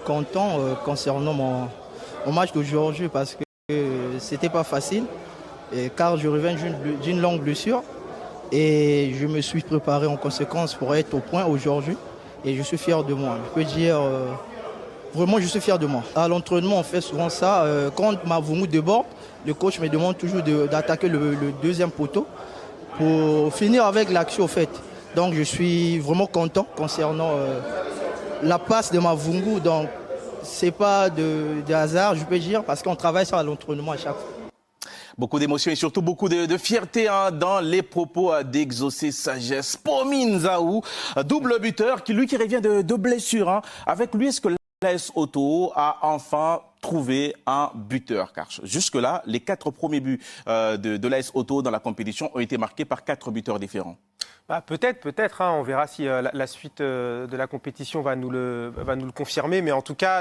Content concernant mon match d'aujourd'hui parce que c'était pas facile car je reviens d'une longue blessure et je me suis préparé en conséquence pour être au point aujourd'hui et je suis fier de moi. Je peux dire vraiment je suis fier de moi. À l'entraînement on fait souvent ça quand Mavungu déborde, le coach me demande toujours d'attaquer le deuxième poteau pour finir avec l'action au fait. Donc je suis vraiment content concernant la passe de Mavungu, donc c'est pas de hasard, je peux dire, parce qu'on travaille ça à l'entraînement à chaque fois. Beaucoup d'émotions et surtout beaucoup de fierté dans les propos d'Exaucé Sagesse. Pomine Zaou, double buteur, qui revient de blessure. Avec lui, est-ce que l'AS Auto a enfin trouvé un buteur? Car jusque-là, les 4 premiers buts de l'AS Auto dans la compétition ont été marqués par 4 buteurs différents. Peut-être. On verra si la suite de la compétition va nous le confirmer. Mais en tout cas,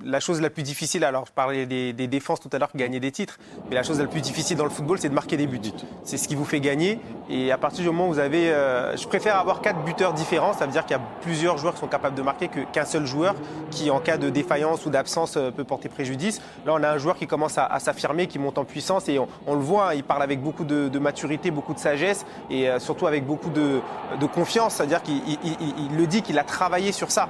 la chose la plus difficile, alors je parlais des défenses tout à l'heure qui gagnaient des titres, mais la chose la plus difficile dans le football, c'est de marquer des buts. C'est ce qui vous fait gagner. Et à partir du moment où vous avez... je préfère avoir 4 buteurs différents. Ça veut dire qu'il y a plusieurs joueurs qui sont capables de marquer qu'un seul joueur qui, en cas de défaillance ou d'absence, peut porter préjudice. Là, on a un joueur qui commence à s'affirmer, qui monte en puissance. Et on le voit, il parle avec beaucoup de maturité, beaucoup de sagesse et surtout avec beaucoup de confiance, c'est-à-dire qu'il le dit qu'il a travaillé sur ça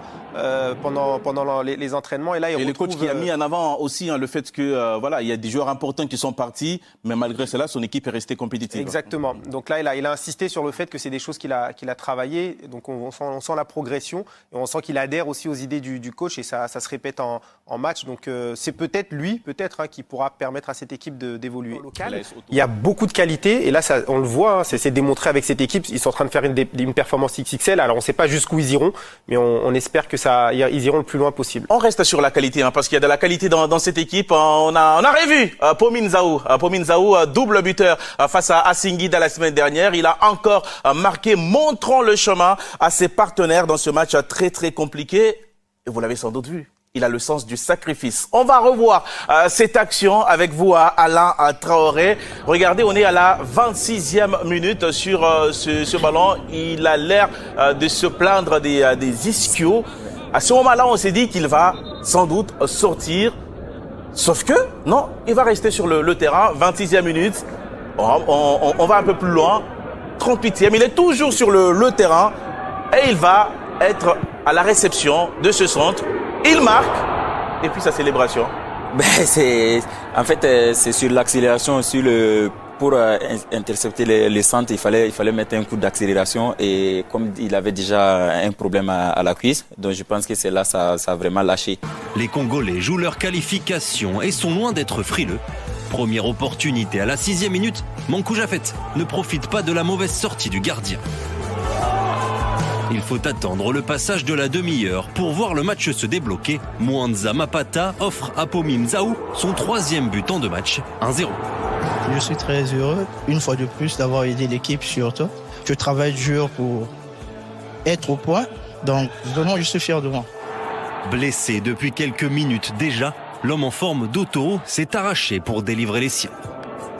pendant les entraînements. Et là, le coach qui a mis en avant aussi le fait que voilà, il y a des joueurs importants qui sont partis, mais malgré cela, son équipe est restée compétitive. Exactement. Donc là, il a insisté sur le fait que c'est des choses qu'il a travaillé. Donc on sent la progression et on sent qu'il adhère aussi aux idées du coach et ça se répète en match. Donc c'est peut-être lui, qui pourra permettre à cette équipe d'évoluer. Il y a beaucoup de qualité et là, on le voit, c'est démontré avec cette équipe. Ils sont en train de faire une performance XXL. Alors on ne sait pas jusqu'où ils iront, mais on espère que ils iront le plus loin possible. On reste sur la qualité, parce qu'il y a de la qualité dans cette équipe. On a revu Pomine Zaou, double buteur face à Asingida la semaine dernière. Il a encore marqué, montrant le chemin à ses partenaires dans ce match très très compliqué. Et vous l'avez sans doute vu. Il a le sens du sacrifice. On va revoir cette action avec vous, Alain Traoré. Regardez, on est à la 26e minute sur ce ballon. Il a l'air de se plaindre des ischios. À ce moment-là, on s'est dit qu'il va sans doute sortir. Sauf que, non, il va rester sur le terrain. 26e minute. On va un peu plus loin. 38e. Il est toujours sur le terrain et il va être à la réception de ce centre. Il marque et puis sa célébration. En fait, c'est sur l'accélération, pour intercepter les centres, il fallait mettre un coup d'accélération et comme il avait déjà un problème à la cuisse, donc je pense que c'est là ça a vraiment lâché. Les Congolais jouent leur qualification et sont loin d'être frileux. Première opportunité à la 6e minute, Mankou Jafet ne profite pas de la mauvaise sortie du gardien. Il faut attendre le passage de la demi-heure pour voir le match se débloquer. Mwanza Mapata offre à Pomi Nzaou son 3e but en 2 matchs, 1-0. Je suis très heureux, une fois de plus, d'avoir aidé l'équipe surtout. Je travaille dur pour être au point, donc vraiment je suis fier de moi. Blessé depuis quelques minutes déjà, l'homme en forme d'Otoro s'est arraché pour délivrer les siens.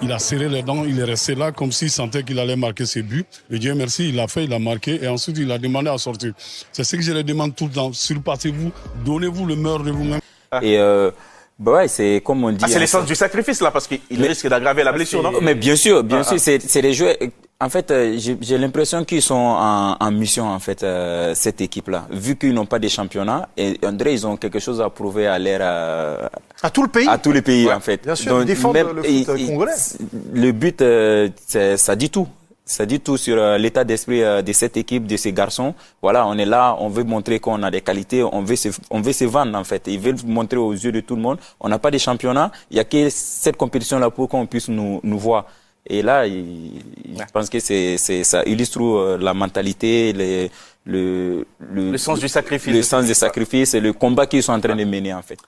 Il a serré les dents, il est resté là comme s'il sentait qu'il allait marquer ses buts. Et Dieu merci, il l'a fait, il a marqué et ensuite il a demandé à sortir. C'est ce que je leur demande tout le temps. Surpassez-vous, donnez-vous le meilleur de vous-même. Et c'est comme on dit. C'est l'essence du sacrifice là parce qu'il risque d'aggraver la blessure, non? Mais bien sûr, c'est les joueurs. En fait, j'ai l'impression qu'ils sont en mission en fait cette équipe-là. Vu qu'ils n'ont pas de championnat, et André, ils ont quelque chose à prouver à l'ère à tout le pays. À tous les pays en fait. Bien sûr, donc, défendre le foot congolais. Le but, ça dit tout. Ça dit tout sur l'état d'esprit de cette équipe, de ces garçons. Voilà, on est là, on veut montrer qu'on a des qualités, on veut se vendre en fait. Ils veulent montrer aux yeux de tout le monde. On n'a pas de championnat, il n'y a que cette compétition-là pour qu'on puisse nous voir. Et là, je pense que ça illustre la mentalité, le sens du sacrifice. Le sens du sacrifice et le combat qu'ils sont en train de mener en fait.